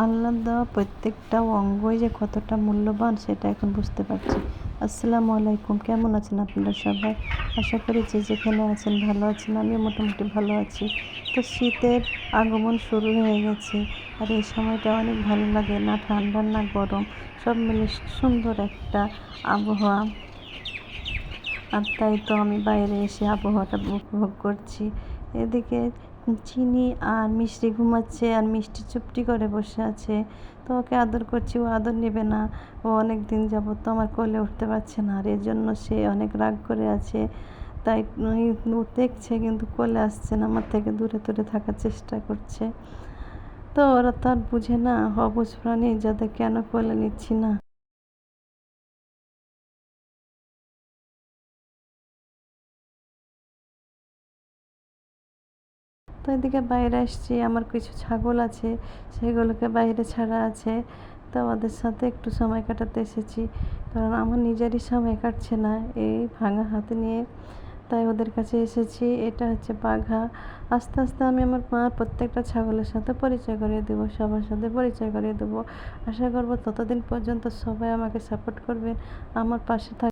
আল্লাহর দেওয়া প্রত্যেকটা অঙ্গই যে কতটা মূল্যবান সেটা এখন বুঝতে পারছি। আসসালামু আলাইকুম, কেমন আছেন আপনারা সবাই? আশা করি যে যেখানে আছেন ভালো আছেন। আমিও মোটামুটি ভালো আছি। তো শীতের আগমন শুরু হয়ে গেছে, আর এই সময়টা অনেক ভালো লাগে, না ঠান্ডা না গরম, সব মিলে সুন্দর একটা আবহাওয়া। আর তাই তো আমি বাইরে এসে আবহাওয়াটা উপভোগ করছি। এদিকে চিনি আর মিষ্টি ঘুমাচ্ছে, আর মিষ্টি চুপটি করে বসে আছে। তো ওকে আদর করছি, ও আদর নেবে না। ও অনেক দিন যাবত তো আমার কোলে উঠতে পারছে না, আর এর জন্য সে অনেক রাগ করে আছে। তাই ও দেখছে কিন্তু কোলে আসছে না, আমার থেকে দূরে দূরে থাকার চেষ্টা করছে। তো ওরা তো আর বুঝে না, অবুঝ প্রাণী, যাদের কেন কোলে নিচ্ছি না। তো এদিকে বাইরে আসছি, আমার কিছু ছাগল আছে, সেগুলোকে বাইরে ছাড়া আছে। তো ওদের সাথে একটু সময় কাটাতে এসেছি, কারণ আমার নিজেরই সময় কাটছে না এই ভাঙা হাতে নিয়ে। তাই ওদের কাছে এসেছি। এটা হচ্ছে বাঘা। আস্তে আস্তে আমি আমার প্রত্যেকটা ছাগলের সাথে পরিচয় করিয়ে দেবো, সবার সাথে পরিচয় করিয়ে দেবো। আশা করবো ততদিন পর্যন্ত সবাই আমাকে সাপোর্ট করবেন, আমার পাশে থাকবেন।